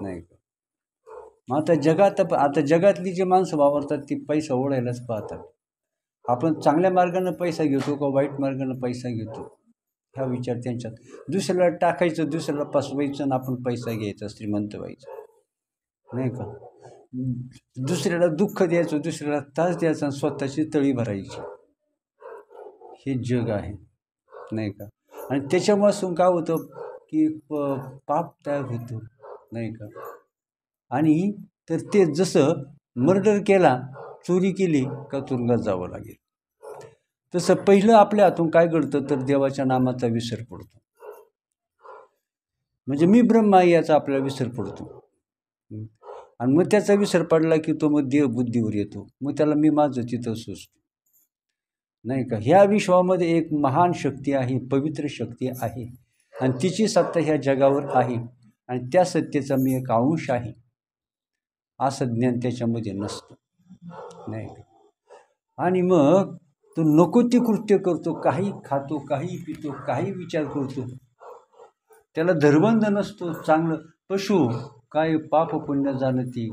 नाही का. मग आता जगातली जी माणसं वावरतात ती पैसा ओढायलाच पाहतात. आपण चांगल्या मार्गानं पैसा घेतो का वाईट मार्गानं पैसा घेतो हा विचार त्यांच्यात. दुसऱ्याला टाकायचं, दुसऱ्याला फसवायचं आणि आपण पैसा घ्यायचा, श्रीमंत व्हायचं, नाही का. दुसऱ्याला दुःख द्यायचं, दुसऱ्याला त्रास द्यायचा आणि स्वतःची तळी भरायची, हे जग आहे, नाही का. आणि त्याच्यापासून काय होतं की पाप तयार होतो, नाही का. आणि तर ते जसं मर्डर केला, चोरी केली का तुरुंगात जावं लागेल, तसं पहिलं आपल्या हातून काय घडतं तर देवाच्या नामाचा विसर पडतो. म्हणजे मी ब्रह्म आहे याचा आपल्याला विसर पडतो. आणि मग त्याचा विसर पडला की तो मग देहबुद्धीवर येतो, मग त्याला मी माझं तिथं सुचतो, नाही का. ह्या विश्वामध्ये एक महान शक्ती आहे, पवित्र शक्ती आहे आणि तिची सत्ता ह्या जगावर आहे आणि त्या सत्तेचा मी एक अंश आहे असं ज्ञान त्याच्यामध्ये नसतं, नाही का. आणि मग तो नको ते कृत्य करतो, काही खातो, काही पितो, काही विचार करतो, त्याला धर्मबंध नसतो. चांगलं पशु काय पाप पुण्य जाणती.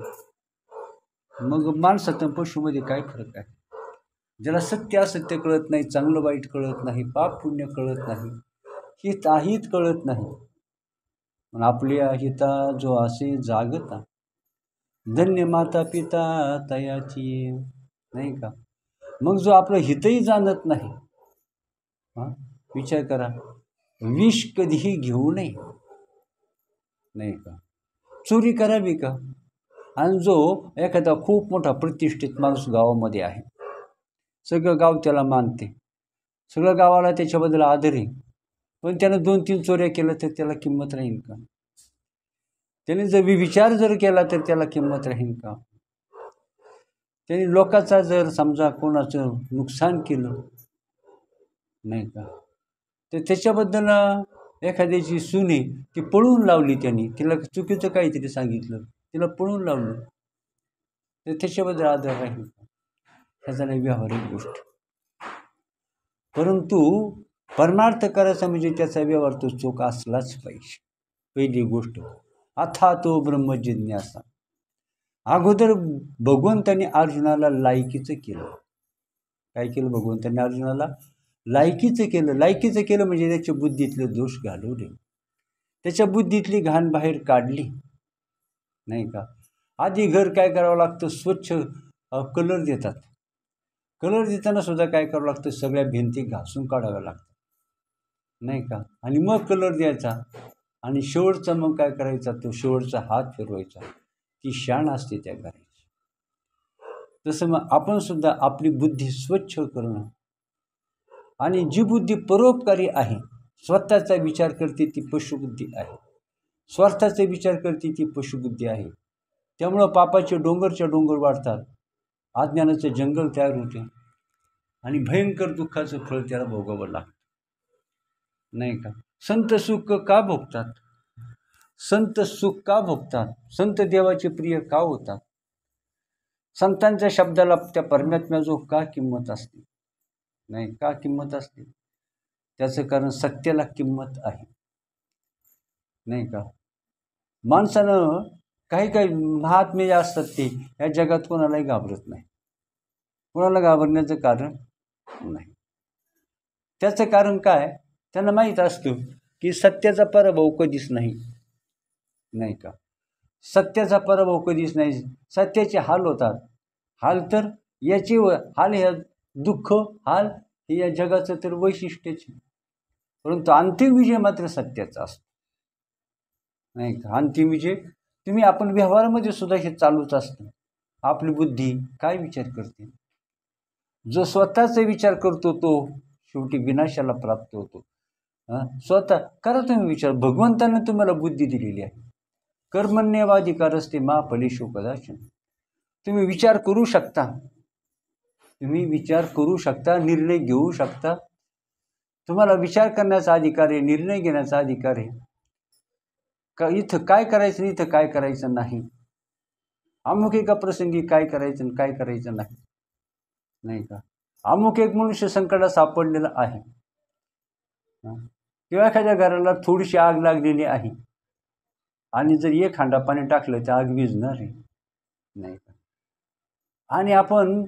मग माणसात पशुमध्ये काय फरक आहे. ज्याला सत्य असत्य कळत नाही, चांगलं वाईट कळत नाही, पाप पुण्य कळत नाही, हित अहित कळत नाही. पण आपल्या हिता जो असे जागता, धन्य माता पिता तयाची, नाही का. मग जो आपलं हितही जाणत नाही, विचार करा, विष कधीही घेऊ नये, नाही का. चोरी करावी का. आणि जो एखादा खूप मोठा प्रतिष्ठित माणूस गावामध्ये आहे, सगळं गाव त्याला मानते, सगळं गावाला त्याच्याबद्दल आदर आहे, पण त्यानं 2-3 चोऱ्या केल्या तर त्याला किंमत राहील का. त्याने जर विचार जर केला तर त्याला किंमत राहील का. त्याने लोकांचा जर समजा कोणाचं नुकसान केलं, नाही का, तर त्याच्याबद्दल एखाद्याची सुने ती पळून लावली, त्यांनी तिला चुकीचं काहीतरी सांगितलं, तिला पळून लावलं, तर त्याच्याबद्दल आदर राहील का. ह्याचा नाही व्यावहारिक गोष्ट. परंतु परमार्थ करायचा म्हणजे त्याचा व्यवहार तो चोख असलाच पाहिजे. पहिली गोष्ट अथा तो ब्रह्मजिज्ञासा. अगोदर भगवंतांनी अर्जुनाला लायकीचं केलं. काय केलं भगवंतांनी अर्जुनाला? लायकीचं केलं. लायकीचं केलं म्हणजे त्याच्या बुद्धीतले दोष घालवले, त्याच्या बुद्धीतली घाण बाहेर काढली, नाही का. आधी घर काय करावं लागतं, स्वच्छ कलर देतात. कलर देताना सुद्धा काय करावं लागतं, सगळ्या भिंती घासून काढाव्या लागतात, नाही का. आणि मग कलर द्यायचा आणि शेवटचा मग काय करायचा, तो शेवटचा हात फिरवायचा, ती शान असते त्या घराची. तसं मग आपण सुद्धा आपली बुद्धी स्वच्छ करणं, आणि जी बुद्धी परोपकारी आहे, स्वतःचा विचार करते ती पशुबुद्धी आहे, स्वार्थाचा विचार करते ती पशुबुद्धी आहे. त्यामुळं पापाचे डोंगरच्या डोंगर वाढतात, अज्ञानाचं जंगल तयार होते आणि भयंकर दुःखाचं फळ त्याला भोगावं लागतं, नाही का. संत सुख का भोगतात, संत सुख का भोगतात, संत देवाचे प्रिय का होतात, संतांच्या शब्दाला त्या परमात्म्याजो का किंमत असते, नाही का किंमत असते. त्याचं कारण सत्याला किंमत आहे, नाही का. माणसानं काही महात्मे जे असतात ते या जगात कोणालाही घाबरत नाही. कोणाला घाबरण्याचं कारण नाही. त्याचं कारण काय, त्यांना माहीत असतं की सत्याचा पराभव कधीच नाही, नाही का. सत्याचा पराभव कधीच नाही. सत्याचे हाल होतात, हाल तर याचे हाल, ह्या दुःख हाल हे या जगाचं तर वैशिष्ट्यच. परंतु अंतिम विजय मात्र सत्याचा असतो, नाही का. अंतिम विजय तुम्ही आपण व्यवहारामध्ये सुद्धा हे चालूच असतं. आपली बुद्धी काय विचार करते, जो स्वतःचा विचार करतो तो शेवटी विनाशाला प्राप्त होतो. स्वतः करा तुम्ही विचार, भगवंताने तुम्हाला बुद्धी दिलेली आहे. कर्मण्येवाधिकार असते मा फलेषु कदाचन. तुम्ही विचार करू शकता, तुम्ही विचार करू शकता, निर्णय घेऊ शकता. तुम्हाला विचार करण्याचा अधिकार आहे, निर्णय घेण्याचा अधिकार आहे. का इथं काय करायचं, इथं काय करायचं नाही, अमुक एका प्रसंगी काय करायचं काय करायचं नाही, नाही का. अमुक एक मनुष्य संकटात सापडलेला आहे किंवा एखाद्या घराला थोडीशी आग लागलेली आहे, आणि जर एक हांडा पाणी टाकलं तर आग विझणार आहे, नाही का? आणि आपण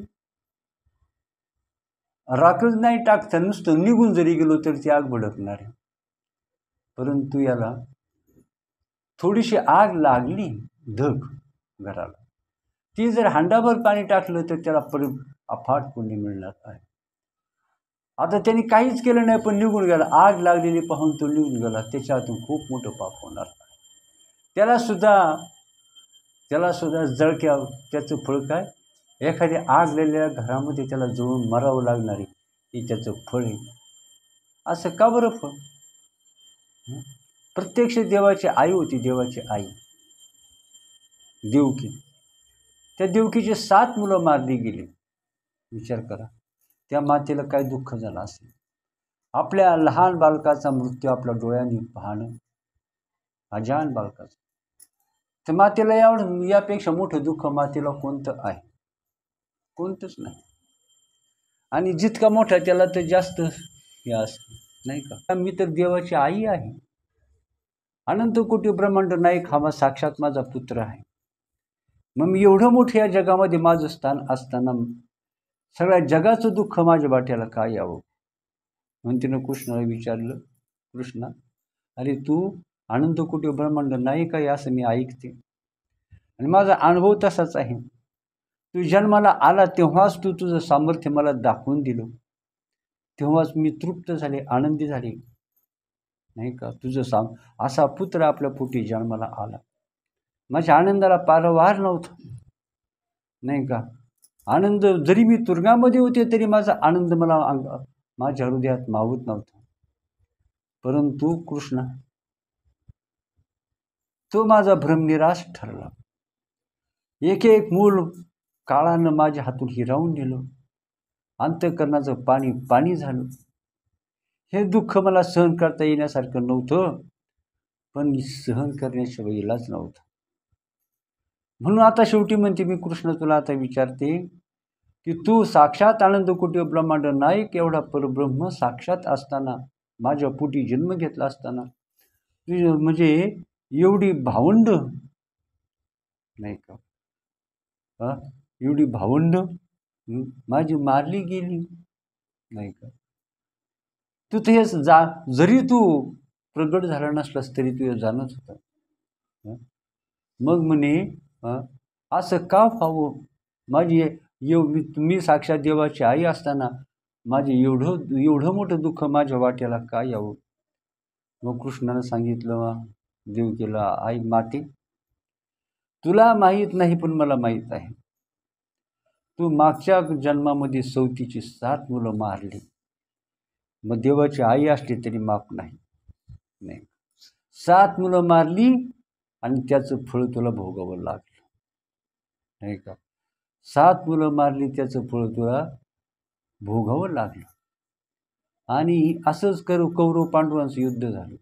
राखच नाही टाकता नुसतं निघून जरी गेलो तर ती आग भडकणार आहे. परंतु याला थोडीशी आग लागली धग घराला, ती जर हांडाभर पाणी टाकलं तर त्याला अफाट पुण्य मिळणार आहे. आता त्यांनी काहीच केलं नाही पण निघून गेला, आग लागलेली पाहून तो निघून गेला, त्याच्यातून खूप मोठं पाप होणार. त्याला सुद्धा जळक्या त्याचं फळ काय, एखाद्या आग लागलेल्या घरामध्ये त्याला जळून मरावं लागणारी ही त्याचं फळ आहे. असं का बरं फळ? प्रत्यक्ष देवाची आई होती, देवाची आई देवकी. त्या देवकीची 7 मुलं मारली गेली. विचार करा त्या मातेला काय दुःख झालं असेल. आपल्या लहान बालकाचा मृत्यू आपल्या डोळ्यांनी पाहणं, अजान बालकाचं, तर मातेला यापेक्षा मोठं दुःख मातेला कोणतं आहे? कोणतंच नाही. आणि जितका मोठा त्याला तर जास्त हे असतं, नाही का? मी तर देवाची आई आहे, अनंत कोटी ब्रह्मांड नायक हा साक्षात माझा पुत्र आहे. मग मी एवढं मोठं या जगामध्ये माझं स्थान असताना सगळ्या जगाचं दुःख माझ्या वाट्याला काय यावं? म्हणून तिनं कृष्णाला विचारलं, कृष्णा अरे तू अनंत कोटी ब्रह्मांड नायक आहे असं मी ऐकते आणि माझा अनुभव तसाच आहे. तू जन्माला आला तेव्हाच तू तुझं सामर्थ्य मला दाखवून दिलं, तेव्हाच मी तृप्त झाले, आनंदी झाले, नाही का? तुझं असा पुत्र आपल्या पोटी जन्माला आला, माझ्या आनंदाला पारवार नव्हता, नाही का? आनंद जरी मी तुरुंगामध्ये होते तरी माझा आनंद मला माझ्या हृदयात मावत नव्हता. परंतु कृष्ण तो माझा भ्रमनिराश ठरला. एक एक मूल काळानं माझ्या हातून हिरावून नेलं, अंतःकरणाचं पाणी पाणी झालं. हे दुःख मला सहन करता येण्यासारखं नव्हतं, पण सहन करण्याशिवाय इलाज नव्हता. म्हणून आता शेवटी म्हणते मी कृष्ण तुला आता विचारते की तू साक्षात आनंद कोटी ब्रह्मांड नायक एवढा परब्रह्म साक्षात असताना, माझ्या पोटी जन्म घेतला असताना, म्हणजे एवढी भावंड, नाही का, एवढी भावंड माझी मारली गेली, नाही का? तू ते जरी तू प्रगट झाला नसलास तरी तू जाणत होता. मग म्हणे असं का व्हावं? माझी मी साक्षात देवाची आई असताना माझे एवढं मोठं दुःख माझ्या वाट्याला काय यावं? मग कृष्णानं सांगितलं देवकीला, आई माते तुला माहीत नाही पण मला माहीत आहे. तू मागच्या जन्मामध्ये 37ची 7 मुलं मारली, मग देवाची आई असली तरी माफ नाही. 7 मुलं मारली आणि त्याचं फळ तुला भोगावं लागलं, नाही का? 7 मुलं मारली त्याचं फळ तुला भोगावं लागलं. आणि असंच कौरव पांडवांचं युद्ध झालं.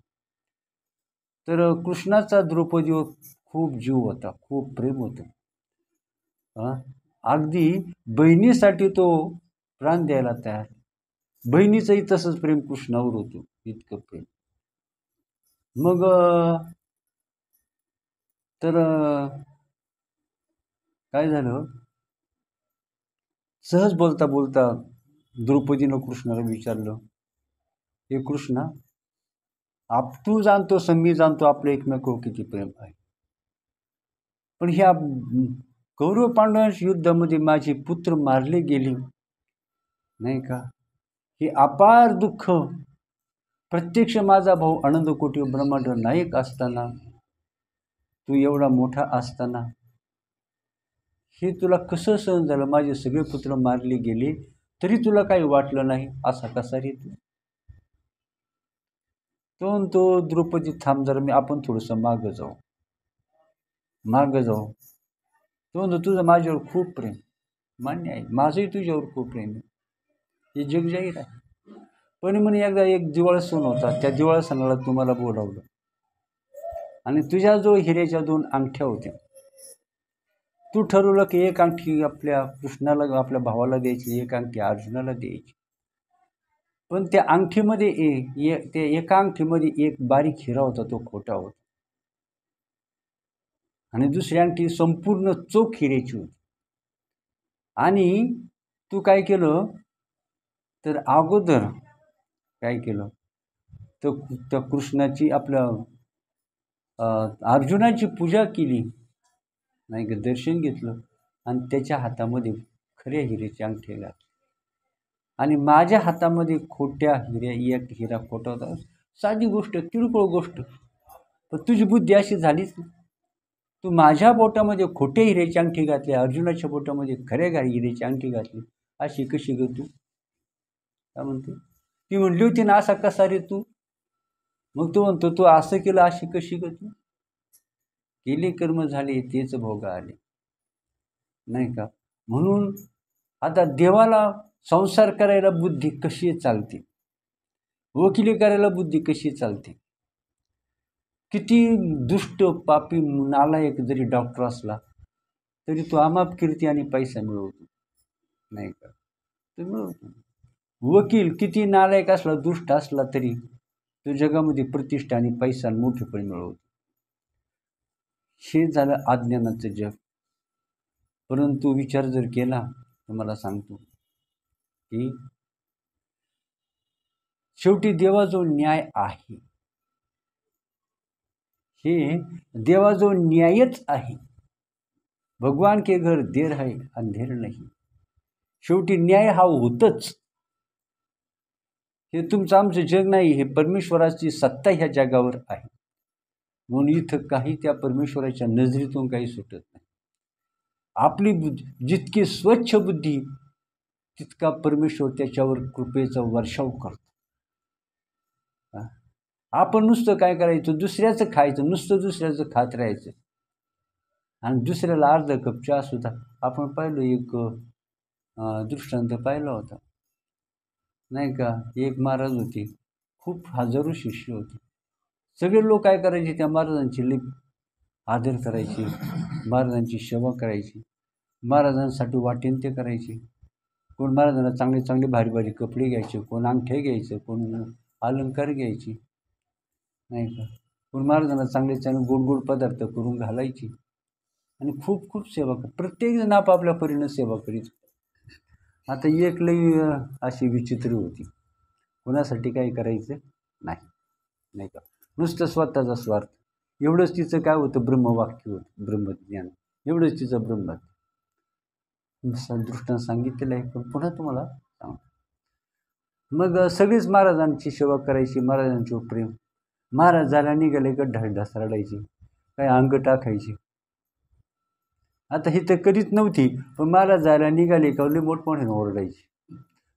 तर कृष्णाचा द्रौपदीवर खूप जीव होता, खूप प्रेम होतं. अगदी बहिणीसाठी तो प्राण द्यायला तयार. बहिणीचंही तसंच प्रेम कृष्णावर होतं, इतकं प्रेम. मग तर काय झालं, सहज बोलता बोलता द्रौपदीनं कृष्णाला विचारलं, हे कृष्णा तू जाणतोस मी जाणतो आपलं एकमेकावर किती प्रेम आहे, पण ह्या कौरव पांडवांच्या युद्धामध्ये माझे पुत्र मारले गेले, नाही का? हे अपार दुःख प्रत्यक्ष माझा भाऊ आनंद कोटी ब्रह्मांड नायक असताना, तू एवढा मोठा असताना हे तुला कसं सहन झालं? माझे सगळे पुत्र मारले गेले तरी तुला काही वाटलं नाही, असा कसा रे तू? तो द्रौपदी थांब जरा, मी आपण थोडंसं मागं जाऊ. तो तुझं माझ्यावर खूप प्रेम, मान्य आहे, माझंही तुझ्यावर खूप प्रेम आहे, हे जग जाहीर आहे. पण म्हणे एकदा एक दिवाळ सण होता, त्या दिवाळ सणाला तुम्हाला बोलावलं आणि तुझ्याजवळ हिऱ्याच्या 2 अंगठ्या होत्या. तू ठरवलं की एक अंगठी आपल्या कृष्णाला, आपल्या भावाला द्यायची, एक अंगठी अर्जुनाला द्यायची. पण त्या अंगठीमध्ये त्या एका अंगठीमध्ये एक बारीक हिरा होता, तो खोटा होता. आणि दुसरी अंगठी संपूर्ण चोख हिऱ्याची होती. आणि तू काय केलं तर अगोदर काय केलं तर त्या कृष्णाची आपल्या अर्जुनाची पूजा केली नाही का, दर्शन घेतलं आणि त्याच्या हातामध्ये खऱ्या हिऱ्याची अंगठी घातली आणि माझ्या हातामध्ये खोट्या एक हिरा खोटा होता. साधी गोष्ट, किरकोळ गोष्ट, पण तुझी बुद्धी अशी झालीच ना. तू माझ्या बोटामध्ये खोटे हिऱ्याची अंगठी घातली, अर्जुनाच्या बोटामध्ये खऱ्या हिऱ्याची अंगठी घातली, अशी कशी ग तू? काय म्हणते ती म्हणली होती ना, असा कसा रे तू? मग तो म्हणतो तू असं केलं, अशी कशी ग तू? केले कर्म झाले तेच भोग आले, नाही का. म्हणून आता देवाला संसार करायला बुद्धी कशी चालते, वकिली करायला बुद्धी कशी चालते. किती दुष्ट पापी नालायक जरी डॉक्टर असला तरी तो अमाप कीर्ती आणि पैसा मिळवतो, नाही का, तो मिळवतो. वकील किती नालायक असला, दुष्ट असला तरी तो जगामध्ये प्रतिष्ठा आणि पैसा मोठेपण मिळवतो. हे झालं अज्ञानाचं जग. परंतु विचार जर केला तर मला सांगतो की शेवटी देवाजवळ न्याय आहे, हे देवाजवळ न्यायच आहे. भगवान के घर देर है अंधेर नाही. शेवटी न्याय हा होतच. हे तुमचं आमचं जग नाही, हे परमेश्वराची सत्ता ह्या जगावर आहे. म्हणून इथं काही त्या परमेश्वराच्या नजरेतून काही सुटत नाही. आपली जितकी स्वच्छ बुद्धी तितका परमेश्वर त्याच्यावर कृपेचा वर्षाव करतो. आपण नुसतं काय करायचं, दुसऱ्याचं खायचं, नुसतं दुसऱ्याचं खात राहायचं आणि दुसऱ्याला अर्धा कप चहा सुद्धा. आपण पाहिलं एक दृष्टांत पाहिला होता, नाही का. एक महाराज होते, खूप हजारो शिष्य होते. सगळे लोक काय करायचे, त्या महाराजांची लई आदर करायचे, महाराजांची सेवा करायची, महाराजांसाठी वाटेन ते करायचे. कोण महाराजांना चांगले चांगले भारी भारी कपडे घ्यायचे, कोण अंगठे घ्यायचं, कोण अलंकार घ्यायचे, नाही का. कोण महाराजांना चांगले चांगले गोड गोड पदार्थ करून घालायचे आणि खूप खूप सेवा कर. प्रत्येकजण आपापल्या परीनं सेवा करीत. आता एक लई अशी विचित्र होती, कोणासाठी काही करायचं नाही, नाही का. नुसतं स्वतःचा स्वार्थ. एवढंच तिचं काय होतं, ब्रह्मवाक्य होतं, ब्रह्मज्ञान. एवढंच तिचं ब्रह्म दृष्टांत सांगितलेलं आहे, पण पुन्हा तुम्हाला सांग. मग सगळीच महाराजांची सेवा करायची, महाराजांचं प्रेम. महाराज झाला निघाले का ढास रडायची, काय अंग टाकायची. आता ही तर कधीच नव्हती, पण महाराज जायला निघाले का लई मोठमोठ्याने ओरडायची.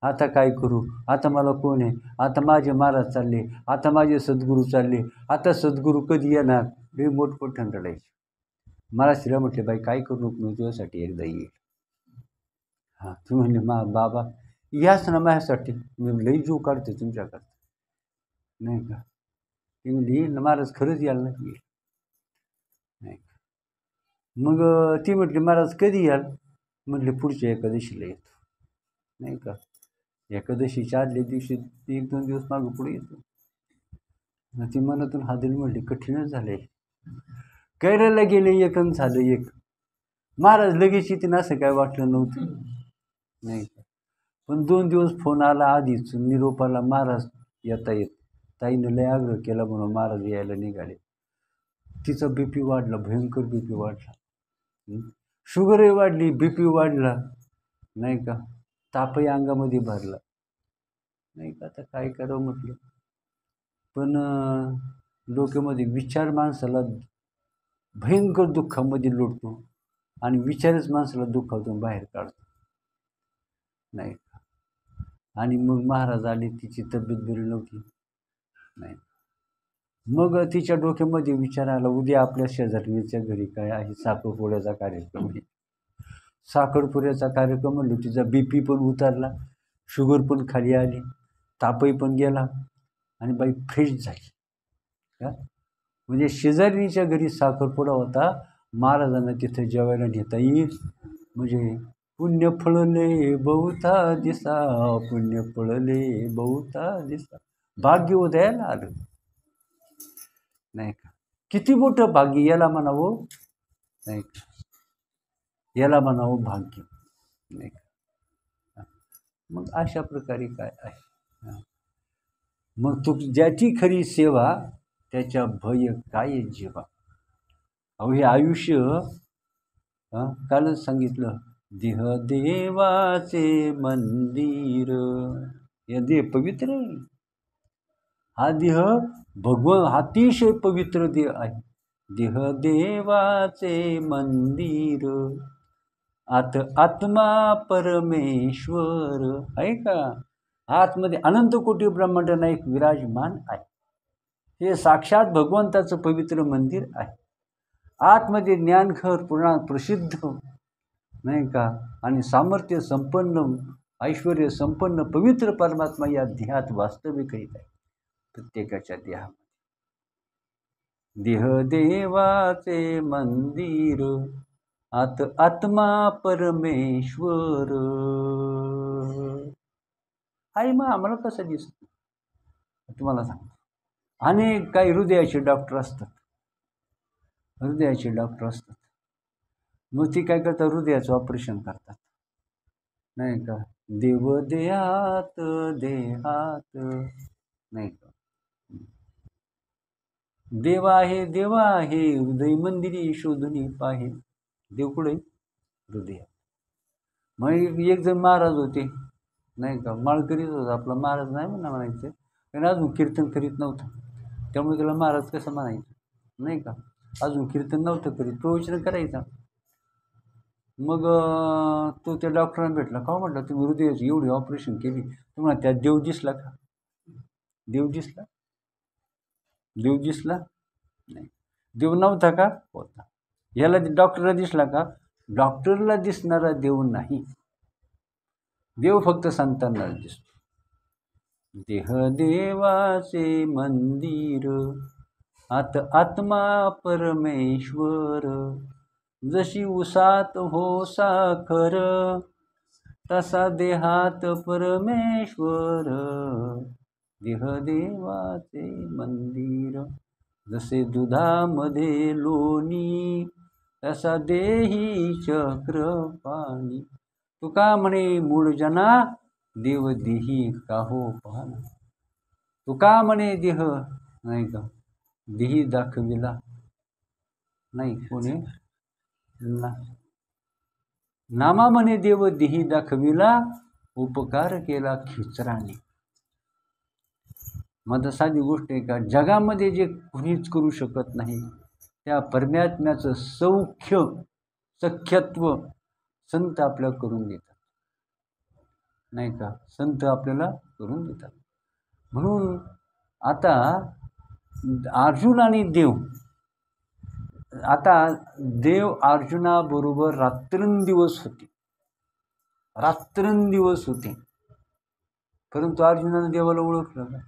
आता काय करू, आता मला कोण आहे, आता माझे महाराज चालले, आता माझे सद्गुरू चालले, आता सद्गुरू कधी येणार, लई मोठमोठ्याने रडायची. महाराज म्हटले बाई काय करू नको, मी तुझ्यासाठी एकदा येईल. हां, तू म्हणले बाबा याच ना माझ्यासाठी, मी लई जीव काढते तुमच्याकडे, नाही का. ती म्हणली येईल ना महाराज, खरंच याल ना, येईल, नाही का. मग ती म्हटली महाराज कधी याल, म्हटले पुढच्या एकादशीला येतो, नाही का. एकादशीच्या आदल्या दिवशी 1-2 दिवस मागं पुढे येतो. मग ती मनातून हादरली, म्हटली कठीणच झालंय. कैराला गेले, एकन झालं एक. महाराज लगेच येते असं काय वाटलं नव्हतं, नाही का. पण 2 दिवस फोन आला आधीच निरोपाला, महाराज येता येत. ताईनं लय आग्रह केला म्हणून महाराज यायला निघाले. तिचा BP वाढला, भयंकर BP वाढला, शुगरही वाढली, BP वाढला, नाही का. तापही अंगामध्ये भरला, नाही का. आता काय करावं म्हटलं. पण डोक्यामध्ये विचार माणसाला भयंकर दुःखामध्ये लोटतो आणि विचारच माणसाला दुःखातून बाहेर काढतो, नाही का. आणि मग महाराज आले, तिची तब्येत बरी नव्हती, नाही. मग तिच्या डोक्यामध्ये विचार आला, उद्या आपल्या शेजारणीच्या घरी काय आहे, साखरपुड्याचा कार्यक्रम आहे. साखरपुड्याचा कार्यक्रम म्हणलो, तिचा BP पण उतरला, शुगर पण खाली आली, तापही पण गेला आणि बाई फ्रेश झाली का. म्हणजे शेजारणीच्या घरी साखरपुडा होता, महाराजांना तिथं जेवायला नेता येईल. म्हणजे पुण्य फळले बहुता दिसा, पुण्य फळले बहुता दिसा. भाग्य उदयाला आलं, नाही का. किती मोठं भाग्य याला म्हणावं. नाही का, याला म्हणावं भाग्य, नाही का. मग अशा प्रकारे काय आहे. मग तू ज्याची खरी सेवा त्याच्या भय काय जीवा. अहो हे आयुष्य कालच सांगितलं, देह देवाचे मंदिर. या देह पवित्र आहे. हा देह भगवान अतिशय पवित्र देह आहे. देह देवाचे मंदिर, आत आत्मा परमेश्वर आहे का. आतमध्ये अनंत कोटी ब्रह्मांड नायक विराजमान आहे. हे साक्षात भगवंताचं पवित्र मंदिर आहे. आतमध्ये ज्ञानघर पुराण प्रसिद्ध, नाही का, आणि सामर्थ्य संपन्न, ऐश्वर्य संपन्न पवित्र परमात्मा या देहात वास्तविक करीत आहे. प्रत्येकाच्या देहामध्ये देह देवाचे मंदिर, आत आत्मा परमेश्वर आहे. मग आम्हाला कसं दिसतं तुम्हाला सांगतो. अनेक काही हृदयाचे डॉक्टर असतात, हृदयाचे डॉक्टर असतात. मग ती काय करतात, हृदयाचं ऑपरेशन करतात, नाही का. देव देहात देहात, नाही का. देव आहे देव आहे हृदय मंदिरी शोधून पाहे. देव कुठे, हृदयात. मग एक जण महाराज होते, नाही का, माळ करीत होता. आपला महाराज नाही म्हणायचं, कारण अजून कीर्तन करीत नव्हतं, त्यामुळे त्याला महाराज कसं म्हणायचं, नाही का. अजून कीर्तन नव्हतं करीत, प्रवचन करायचा. मग तो त्या डॉक्टरांना भेटला. का म्हटलं, तुम्ही हृदयाची एवढी ऑपरेशन केली, तुम्हाला त्यात देव दिसला का. देव दिसला, देव दिसला नाही. देव नव्हता का, होता. याला डॉक्टरला दिसला का, डॉक्टरला दिसणारा देव नाही. देव फक्त संतांना दिसतो. देह देवाचे मंदिर, आत आत्मा परमेश्वर. जशी उसात हो साखर, तसा देहात परमेश्वर. देह देवाचे मंदिर, जसे दुधामध्ये लोणी, तसा देही चक्रपाणी. तुका म्हणे मूळ जना, देव देही काहो पाहना. तुका म्हणे देह, नाही का, देही दाखविला नाही कोणी ना. नामा म्हणे देव देही दाखविला, उपकार केला खिचराने. मग साधी गोष्ट आहे का, जगामध्ये जे कुणीच करू शकत नाही त्या परमात्म्याचं सौख्य सख्यत्व संत आपल्याला करून देतात, नाही का. संत आपल्याला करून देतात. म्हणून आता अर्जुन आणि देव, आता देव अर्जुनाबरोबर रात्रंदिवस होते, रात्रंदिवस होते. परंतु अर्जुनानं देवाला ओळखलं का,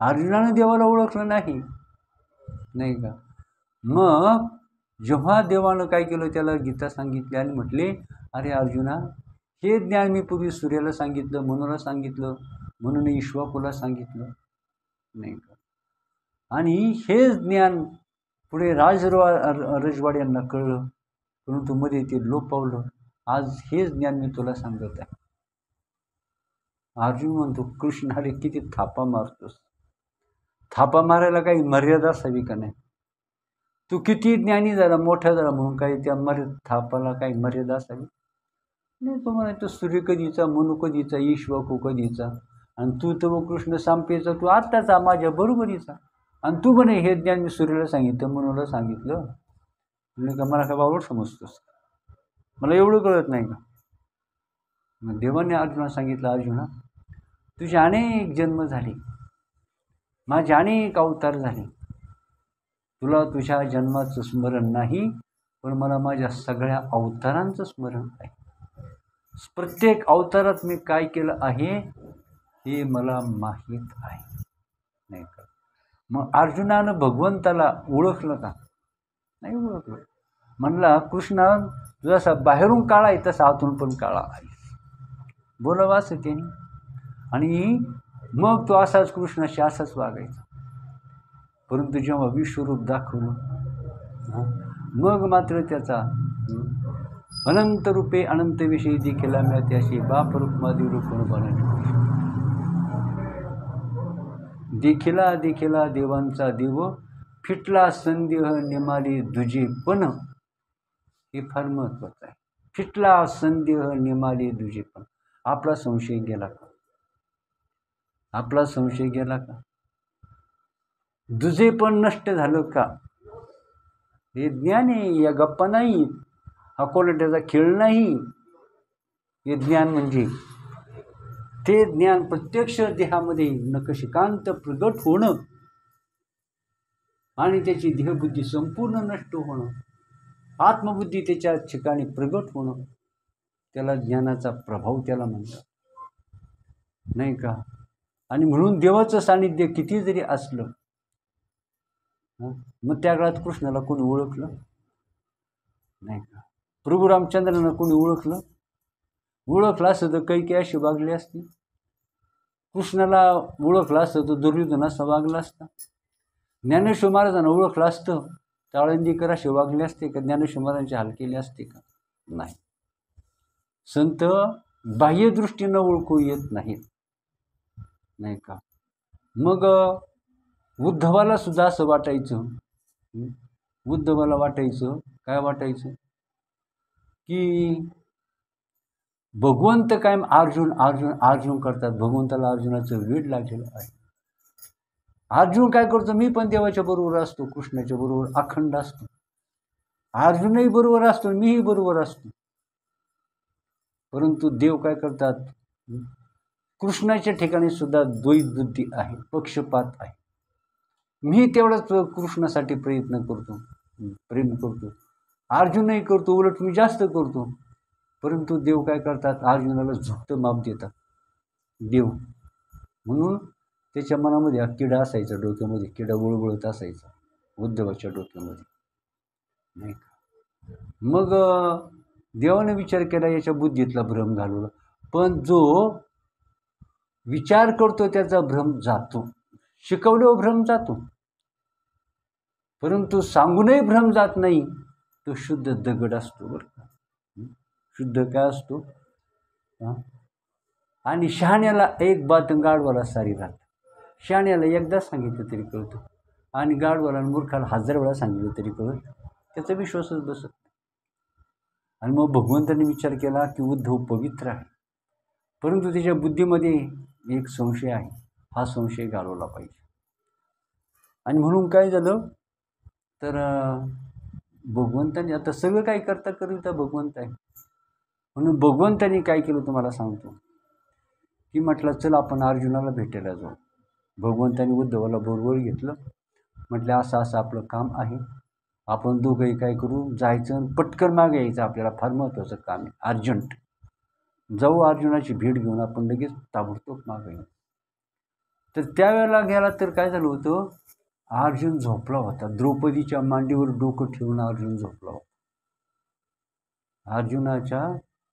अर्जुनानं देवाला ओळखलं नाही, नाही का. मग जेव्हा देवानं काय केलं, त्याला गीता सांगितली आणि म्हटले, अरे अर्जुना, हे ज्ञान मी पूर्वी सूर्याला सांगितलं, मनुला सांगितलं, म्हणून ईश्वाकुला सांगितलं, नाही का. आणि हे ज्ञान पुढे रजवाड्यांना कळलं, परंतु मध्ये ते लोप पावलं. आज हे ज्ञान मी तुला सांगत आहे. अर्जुन म्हणतो, कृष्ण अरे किती थापा मारतोस. थापा मारायला काही मर्यादा असावी का नाही. तू किती ज्ञानी झाला, मोठा झाला, म्हणून काही त्या थापाला काही मर्यादा असावी नाही. तो म्हणायचं सूर्य कधीचा, मनु कधीचा, ईश्वकू कधीचा, आणि तू तर मग कृष्ण सांपेचा, तू आत्ताचा माझ्या बरोबरीचा. आणि तू म्हणे हे ज्ञान मी सूर्याला सांगितलं, मनुला सांगितलं, म्हणजे का मला काय बावळ समजतोस, मला एवढं कळत नाही का. मग देवाने अर्जुनाला सांगितलं, अर्जुना तुझे अनेक जन्म झाले, माझे अनेक अवतार झाले, तुला तुझ्या जन्माचं स्मरण नाही, पण मला माझ्या सगळ्या अवतारांचं स्मरण आहे. प्रत्येक अवतारात मी काय केलं आहे हे मला माहीत आहे, नाही का. मग अर्जुनानं भगवंताला ओळखलं का, नाही ओळखलं. म्हणला कृष्णा जसा बाहेरून काळा आहे तसा आतून पण काळा आहे, बोलावं असं त्याने. आणि मग तो असाच कृष्णाशी असाच वागायचा. परंतु जेव्हा विश्वरूप दाखवलं, मग मात्र त्याचा अनंत रूपे अनंत विषयी देखील मिळते अशी बाप रूपमादी रूपण बनवली. देखिला देखिला देवांचा देव, फिटला संदेह निमाली दुजे पण. हे फार महत्वाचं आहे. फिटला संदेह निमाली दुजे पण. आपला संशय गेला का? आपला संशय गेला का? दुजे पण नष्ट झालं का? हे ज्ञान आहे, या गप्पा नाही, हा कोलट्याचा खेळ नाही. हे ज्ञान म्हणजे ते ज्ञान प्रत्यक्ष देहामध्ये नखशिकांत प्रगट होणं आणि त्याची देहबुद्धी संपूर्ण नष्ट होणं, आत्मबुद्धी त्याच्या ठिकाणी प्रगट होणं, त्याला ज्ञानाचा प्रभाव त्याला म्हणतात, नाही का? आणि म्हणून देवाचं सानिध्य किती जरी असलं, मग त्या काळात कृष्णाला कोणी ओळखलं नाही का? प्रभू रामचंद्रांना कोणी ओळखलं? ओळखलं असतं तर कैकेयी अशी वागली असती. कृष्णाला ओळखलं असतं तर दुर्योधन असा वागला असता. ज्ञानेश्वर महाराजांना ओळखलं असतं तर आळंदीकर असे वागले असते का? ज्ञानेश्वर महाराजांचे हाल केले असते का? नाही. संत बाह्यदृष्टीनं ओळखू येत नाहीत, नाही का? मग उद्धवाला सुद्धा असं वाटायचं, उद्धवाला वाटायचं, काय वाटायचं की भगवंत कायम अर्जुन अर्जुन अर्जुन करतात. भगवंताला अर्जुनाचं वेड लागलेलं आहे. अर्जुन काय करतो? मी पण देवाच्या बरोबर असतो, कृष्णाच्या बरोबर अखंड असतो. अर्जुनही बरोबर असतो, मीही बरोबर असतो. परंतु देव काय करतात? कृष्णाच्या ठिकाणी सुद्धा द्वैत बुद्धी आहे, पक्षपात आहे. मी तेवढाच कृष्णासाठी प्रयत्न करतो, प्रेम करतो. अर्जुनही करतो, उलट मी जास्त करतो. परंतु देव काय करतात? अर्जुनाला झुकतं माप देतात देव. म्हणून त्याच्या मनामध्ये हा किडा असायचा, डोक्यामध्ये किडा वळवळत असायचा उद्धवाच्या डोक्यामध्ये, नाही का? मग देवाने विचार केला, याच्या बुद्धीतला भ्रम घालवला. पण जो विचार करतो त्याचा भ्रम जातो, शिकवल्यावर भ्रम जातो. परंतु सांगूनही भ्रम जात नाही, तो शुद्ध दगड असतो बरं का. शुद्ध काय असतो? आणि शहाण्याला एक बात गाढवाला सारी राहत. शहाण्याला एकदा सांगितलं तरी कळतं, आणि गाढवाला मूर्खाला 1000 वेळा सांगितलं तरी कळत, त्याचा विश्वासच बसत. आणि मग भगवंतांनी विचार केला की उद्धव पवित्र आहे, परंतु त्याच्या बुद्धीमध्ये एक संशय आहे, हा संशय घालवला पाहिजे. आणि म्हणून काय झालं तर भगवंतांनी, आता सगळं काय करता करिता भगवंत आहे, म्हणून भगवंतांनी काय केलं तुम्हाला सांगतो की म्हटलं चल आपण अर्जुनाला भेटायला जाऊ. भगवंतांनी उद्धवाला बरोबर घेतलं. म्हटलं असं असं आपलं काम आहे, आपण दोघंही काय करू, जायचं पटकन मागे यायचं, आपल्याला फार महत्त्वाचं काम आहे, अर्जंट जाऊ. अर्जुनाची भेट घेऊन आपण लगेच ताबडतोब मागे येऊ. तर त्यावेळेला गेला तर काय झालं होतं, अर्जुन झोपला होता. द्रौपदीच्या मांडीवर डोकं ठेवून अर्जुन झोपला होता.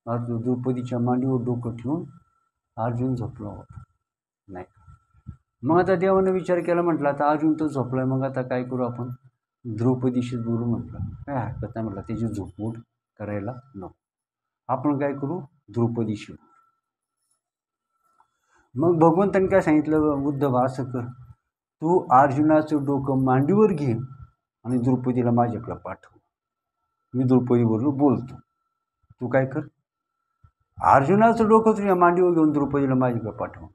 द्रौपदीच्या मांडीवर डोकं ठेवून अर्जुन झोपला होता, नाही. मग आता देवाने विचार केला, म्हटलं आता अर्जुन तो झोपलाय, मग आता काय करू आपण, द्रौपदीशी बोलू. म्हटलं काय हरकत नाही, म्हटलं त्याची झोपमोड करायला नको, आपण काय करू, द्रौपदीशी बोलू. मग भगवंतांनी काय सांगितलं, उद्धव असं कर, तू अर्जुनाचं डोकं मांडीवर घे आणि द्रौपदीला माझ्याकडं पाठव, मी द्रौपदीबरोबर बोलतो. तू काय कर, अर्जुनाचं डोकं तुझ्या मांडीवर घेऊन द्रौपदीला माझ्याकडं पाठव.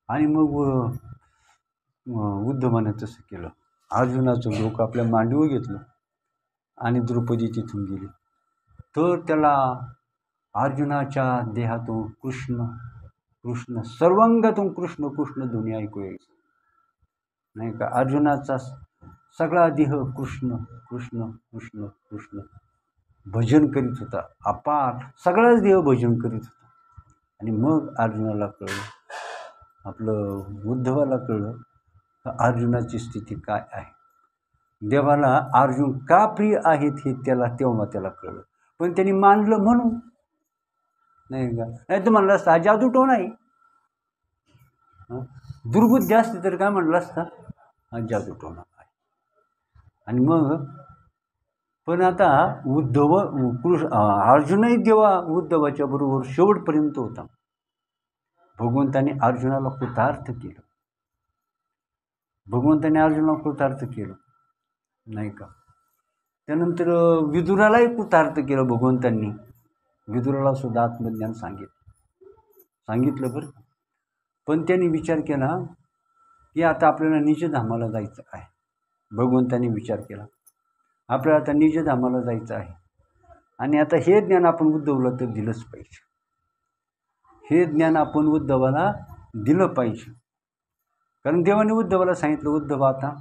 आणि मग उद्धवाने तसं केलं. अर्जुनाचं डोकं आपल्या मांडीवर घेतलं आणि द्रौपदी तिथून गेली. तर त्याला अर्जुनाच्या देहातून कृष्ण कृष्ण, सर्वांगातून कृष्ण कृष्ण ध्वनी ऐकू यायचं, नाही का? अर्जुनाचा सगळा देह कृष्ण कृष्ण कृष्ण कृष्ण भजन करीत होता, अपार सगळाच देह भजन करीत होता. आणि मग अर्जुनाला कळलं, आपलं उद्धवाला कळलं अर्जुनाची स्थिती काय आहे. देवाला अर्जुन का प्रिय आहेत हे तेव्हा त्याला कळलं. पण त्यांनी मानलं म्हणून, नाही का? नाही तर म्हणलं असता जादू टोन आहे, दुर्बुद्धी असते तर काय म्हणलं असता, हा जादू टोना आहे. आणि मग पण आता अर्जुनही जेव्हा उद्धवाच्या बरोबर शेवटपर्यंत होता, भगवंताने अर्जुनाला कृतार्थ केलं. नाही का. त्यानंतर विदुरालाही कृतार्थ केलं भगवंतांनी. विदुराला सुद्धा आत्मज्ञान सांगितलं बरं. पण त्यांनी विचार केला की आता आपल्याला निजधामाला जायचं आहे. भगवंतांनी विचार केला आपल्याला आता निजधामाला जायचं आहे आणि आता हे ज्ञान आपण उद्धवला तर दिलंच पाहिजे. हे ज्ञान आपण उद्धवाला दिलं पाहिजे. कारण देवाने उद्धवाला सांगितलं, उद्धव आता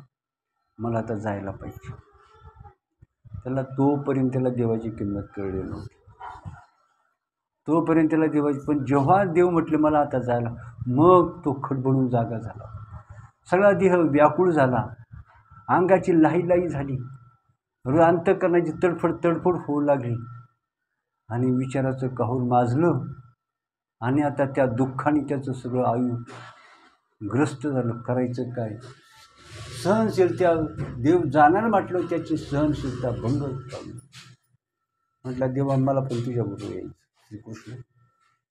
मला आता जायला पाहिजे. त्याला तोपर्यंत त्याला देवाची किंमत कळली नव्हती. तोपर्यंत त्याला देवाची, पण जेव्हा देव म्हटले मला आता जायला, मग तो खडबडून जागा झाला. सगळा देह व्याकुळ झाला, अंगाची लाही झाली, अंतःकरणाची तडफड होऊ लागली आणि विचाराचं काहूर माजलं आणि आता त्या दुःखाने त्याचं सगळं आयु ग्रस्त झालं. करायचं काय? सहनशीलता, देव जाणार म्हटलं त्याची सहनशीलता भंग झाली. म्हटलं देवा मला पण तुझ्याबरोबर यायचं. श्रीकृष्ण,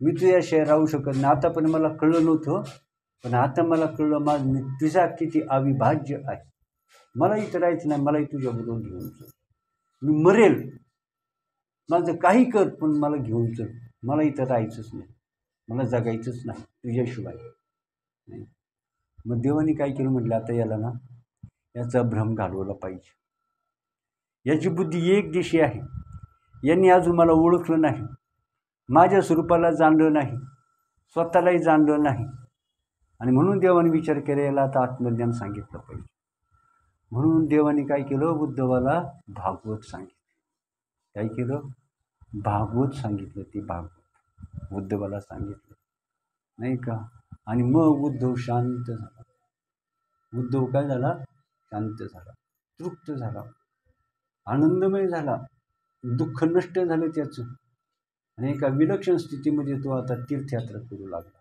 मी तुझ्याशिवाय राहू शकत नाही. आता पण मला कळलं नव्हतं, पण आता मला कळलं, मी तुझा किती अविभाज्य आहे. मला इथं राहायचं नाही, मलाही तुझ्याबरोबर घेऊन चल. मी मरेल, माझं काही कर, पण मला घेऊन चल. मला इथं राहायचंच नाही, मला जगायचंच नाही तुझ्याशिवाय. नाही. मग देवाने काय केलं म्हटलं, आता याला ना याचा भ्रम घालवला पाहिजे. याची बुद्धी एक दिशे आहे. यांनी अजून मला ओळखलं नाही, माझ्या स्वरूपाला जाणलं नाही, स्वतःलाही जाणलं नाही. आणि म्हणून देवाने विचार केला याला आता आत्मज्ञान सांगितलं पाहिजे. म्हणून देवाने काय केलं, उद्धवाला भागवत सांगितलं. काय केलं? भागवत सांगितलं. ते भागवत उद्धवाला सांगितलं, नाही का. आणि मग उद्धव शांत झाला. उद्धव काय झाला? शांत झाला, तृप्त झाला, आनंदमय झाला, दुःख नष्ट झालं त्याचं. आणि एका विलक्षण स्थितीमध्ये तो आता तीर्थयात्रा करू लागला.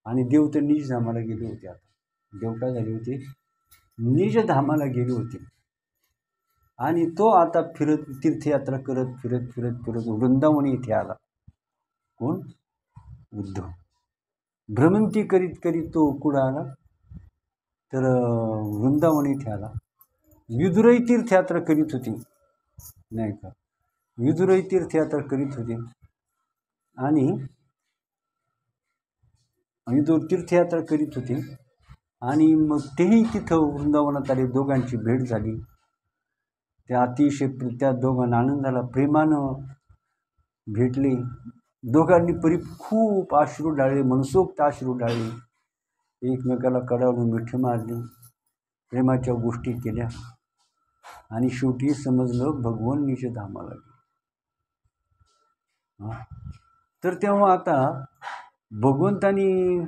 आणि देव तर निजधामाला गेले होते. आता देव काय झाले होते? निजधामाला गेले होते. आणि तो आता तीर्थयात्रा करत फिरत वृंदावनी इथे आला. कोण? उद्धव. भ्रमंती करीत तो कुठं आला? तर वृंदावनी इथे आला. विदुरही तीर्थयात्रा करीत होती, नाही का. विदुरही तीर्थयात्रा करीत होते आणि विदुर तीर्थयात्रा करीत होते. आणि मग तेही तिथं वृंदावनात आले. दोघांची भेट झाली. त्या अतिशय त्या दोघांना आनंद झाला, प्रेमानं भेटले. दोघांनी खूप अश्रू ढाळले, मनसोक्त अश्रू ढाळले, एकमेकाला कडावून मिठी मारली, प्रेमाच्या गोष्टी केल्या. आणि शेवटी समजलं भगवान निजधामाला गेले. तर तेव्हा आता भगवंतानी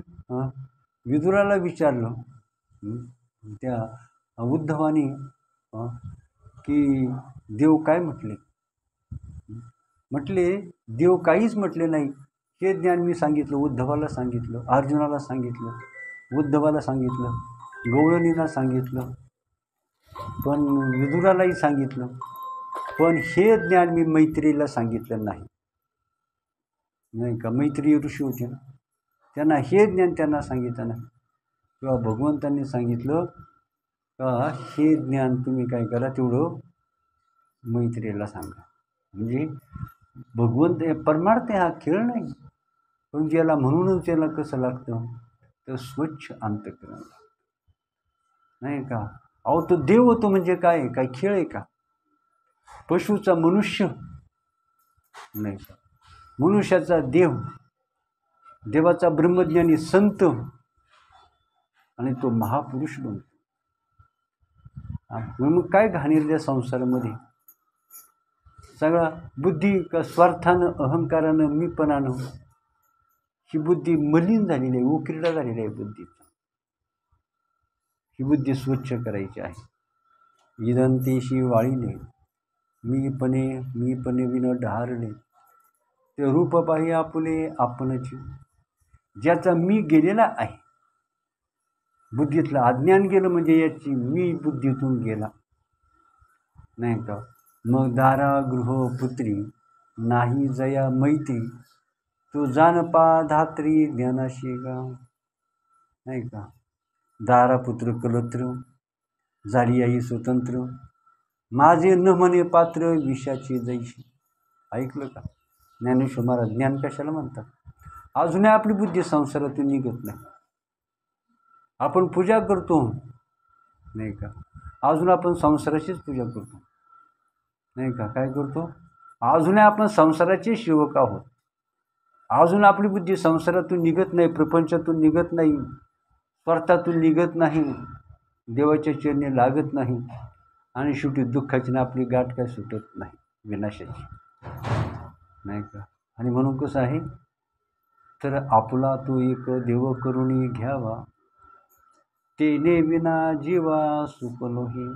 विदुराला विचारलं, त्या उद्धवाने की देव काय म्हटले देव काहीच म्हटले नाही. हे ज्ञान मी सांगितलं, उद्धवाला सांगितलं, अर्जुनाला सांगितलं, उद्धवाला सांगितलं, गवळणीला सांगितलं, पण विदुरालाही सांगितलं. पण हे ज्ञान मी मैत्रीला सांगितलं नाही, नाही का. मैत्री ऋषी होते ना, त्यांना हे ज्ञान त्यांना सांगितलं नाही. किंवा भगवंतांनी सांगितलं का हे ज्ञान तुम्ही काय करा, तेवढं मैत्रीला सांगा. म्हणजे भगवंत परमार्थ हा खेळ नाही, पण ज्याला म्हणूनच त्याला कसं लागतं तर स्वच्छ अंतःकरण, नाही का. अहो तो देव होतो म्हणजे काय खेळ आहे का? पशुचा मनुष्य, नाही का. मनुष्याचा देव, देवाचा ब्रह्मज्ञानी संत आणि तो महापुरुष बनतो. मग काय घाणेरड्या संसारामध्ये सगळा बुद्धी का स्वार्थानं, अहंकारानं, मीपणानं ही बुद्धी मलिन झालेली आहे, उकिरडा झालेली आहे बुद्धीचा. ही बुद्धी स्वच्छ करायची आहे. इदंतेशी वाळीले मीपणे विन ढारले, ते रूप पाही आपुले आपणची. ज्याचा मी गेलेला आहे, बुद्धीतलं अज्ञान गेलं म्हणजे याची मी बुद्धीतून गेला, नाही का. मग दारा गृह पुत्री नाही जया मैत्री, तू जानपा धात्री ज्ञानाशी गाव. नाही का? दारापुत्र कलत्र झाली आई स्वतंत्र, माझे न म्हणे पात्र विषाची जैशी. ऐकलं का? ज्ञानेश्वर महाराज ज्ञान कशाला म्हणतात? अजूनही आपली बुद्धी संसारातून निघत नाही. आपण पूजा करतो नाही का? अजून आपण संसाराचीच पूजा करतो नाही का? काय करतो? अजूनही आपण संसाराचे सेवक आहोत. अजून आपली बुद्धी संसारातून निघत नाही, प्रपंचातून निघत नाही, स्वार्थातून निघत नाही, देवाच्या चरणी लागत नाही, आणि शेवटी दुःखाची ना आपली गाठ काय सुटत नाही, विनाशाची. नाही का? आणि म्हणून कसं आहे तर आपला तो एक देव करुणी घ्यावा, तेने विना जीवा सुखलोही,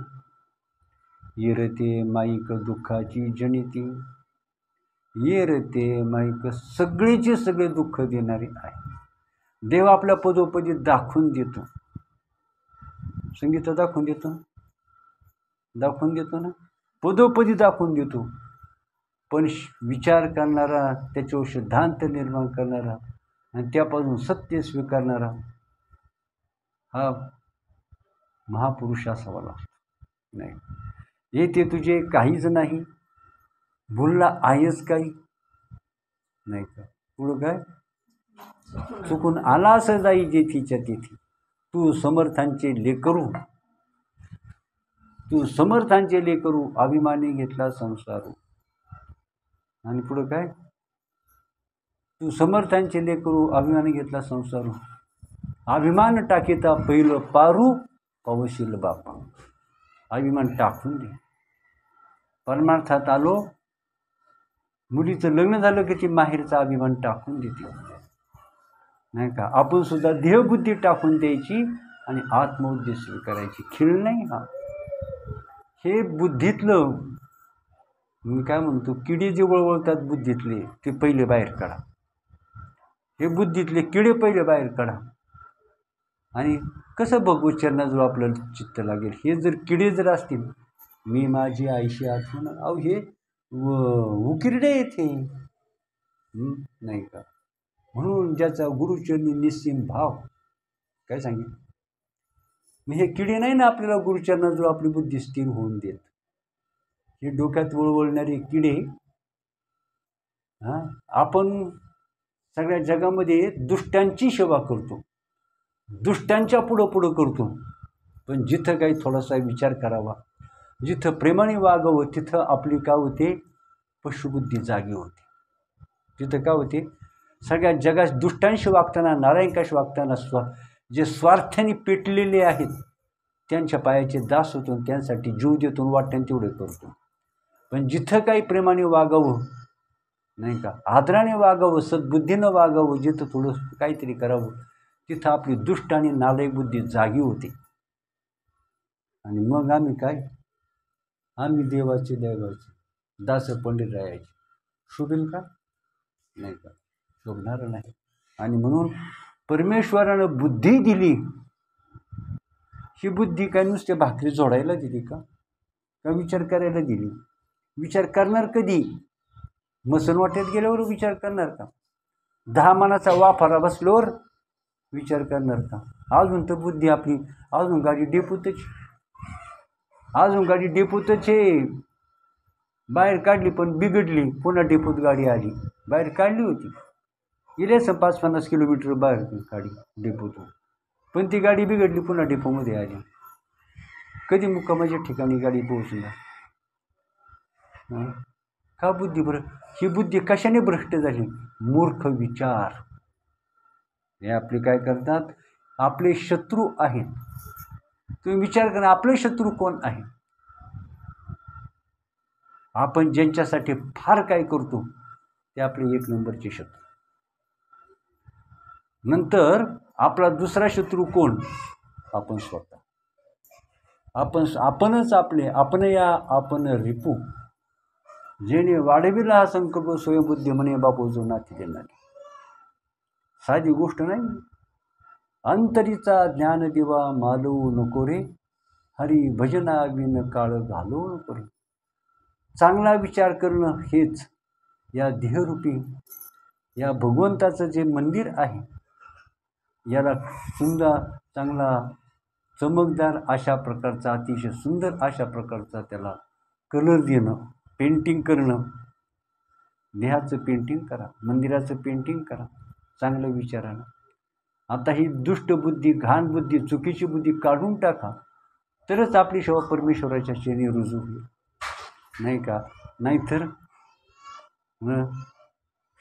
येरते माईक दुःखाची जनिती, येरते माईक सगळेचे सगळे दुःख देणारे आहे. देव आपल्या पदोपदी दाखवून देतो, संगीत दाखवून देतो ना, पदोपदी दाखवून देतो. पण विचार करणारा, त्याच्यावर सिद्धांत निर्माण करणारा आणि त्यापासून सत्य स्वीकारणारा हा महापुरुष असावा लागतो. नाही, येते तुझे काहीच नाही, भुलला आहेच काही. नाही का? पुढं काय? चुकून आला असं जाई जेथीच्या तेथी, तू समर्थांचे लेकरू, तू समर्थांचे लेकरू, अभिमानी घेतला संसारू. आणि पुढं काय? तू समर्थांचे लेकरू, अभिमानी घेतला संसारू, अभिमान टाकीता पहिलं पारू, पवशील बापा. अभिमान टाकून दे. परमार्थात आलो, मुलीचं लग्न झालं की ती माहेरचा अभिमान टाकून देते. नाही का? आपण सुद्धा देहबुद्धी टाकून द्यायची आणि आत्मबुद्धी स्वीकारायची. खीळ नाही हा. हे बुद्धीतलं, मी काय म्हणतो, किडे जे वळवळतात बुद्धीतले ते पहिले बाहेर काढा. हे बुद्धीतले किडे पहिले बाहेर काढा. आणि कसं भगवत चरणाजवळ आपलं चित्त लागेल? हे जर किडे जर असतील, मी माझी आईशी आठवण, अहो हे उकिरडे येते. नाही का? म्हणून ज्याचा गुरुचरणी निस्सीम भाव, काय सांगेल, मी हे किडे नाही ना आपल्याला गुरुचरणाजवळ आपली बुद्धी स्थिर होऊन देत. हे डोक्यात वळवळणारे किडे. आपण सगळ्या जगामध्ये दुष्टांची सेवा करतो, दुष्टांच्या पुढं करतो. पण जिथं काही थोडासा विचार करावा, जिथं प्रेमाने वागावं, तिथं आपली काय होते? पशुबुद्धी जागी होते. तिथं काय होते? सगळ्या जगात दुष्टांशी वागताना, नारायणकाशी वागताना जे स्वार्थाने पेटलेले आहेत त्यांच्या पायाचे दास होतो, त्यांसाठी जीव देतो, वाटतं तेवढे करतो. पण जिथं काही प्रेमाने वागावं, नाही का, आदराने वागावं, सद्बुद्धीनं वागावं, जिथं थोडं काहीतरी करावं, तिथं आपली दुष्ट आणि नालायक बुद्धी जागी होते. आणि मग आम्ही काय? आम्ही देवाचे दास पंडित राहायचे. शोभेल का? नाही का? शोभणार नाही. आणि म्हणून परमेश्वरानं बुद्धी दिली, ही बुद्धी काय नुसते भाकरी जोडायला दिली का विचार करायला दिली? विचार करणार कधी? मसन वाटेत गेल्यावर विचार करणार का? 10 मनाचा वाफारा बसल्यावर विचार करणार का? अजून तर बुद्धी आपली अजून गाडी डेपोतच आहे. बाहेर काढली पण बिघडली, पुन्हा डेपोत गाडी आली. बाहेर काढली होती, गेले 5-50 किलोमीटर बाहेर गाडी डेपोतून, पण ती गाडी बिघडली, पुन्हा डेपोमध्ये आली. कधी मुक्कामाच्या ठिकाणी गाडी पोहोचणार? का बुद्धी ही बुद्धी कशाने भ्रष्ट झाली? मूर्ख विचार. हे आपले काय करतात? आपले शत्रू आहेत. तुम्ही विचार करा, आपले शत्रू कोण आहे? आपण ज्यांच्यासाठी फार काय करतो ते आपले 1 नंबरचे शत्रू. नंतर आपला दुसरा शत्रू कोण? आपण स्वतः. आपणच आपले आपण रिपू. जेणे वाढविला हा संकल्प स्वयंबुद्धी म्हणे बापू जो नाती देणारे. साधी गोष्ट नाही. अंतरीचा ज्ञान दिवा मालवू नको रे, हरी भजना विन काळ घालवू नको रे. चांगला विचार करणं हेच या देहरूपी या भगवंताचं जे मंदिर आहे याला सुंदर चांगला चमकदार अशा प्रकारचा अतिशय सुंदर अशा प्रकारचा त्याला कलर देणं, पेंटिंग करणं. देहाचं पेंटिंग करा, मंदिराचं पेंटिंग करा चांगल्या विचारानं. आता ही दुष्ट बुद्धी, घाण बुद्धी, चुकीची बुद्धी काढून टाका, तरच आपली सेवा परमेश्वराच्या चरणी रुजू होईल, नाही का? नाहीतर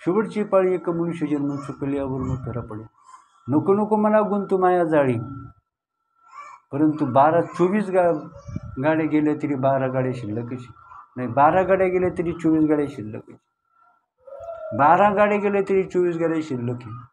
शेवटची पाळी एक मनुष्य जन्म चुकल्यावर मग खरा पडेल. नको नको म्हणा गुंतू माया जाळी, परंतु 24 गाड्या गेल्या तरी 12 गाड्या शिल्लकच नाही. 12 गाड्या गेल्या तरी 24 गाड्या शिल्लक. 12 गाड्या गेल्या तरी 24 गाड्या शिल्लक आहे.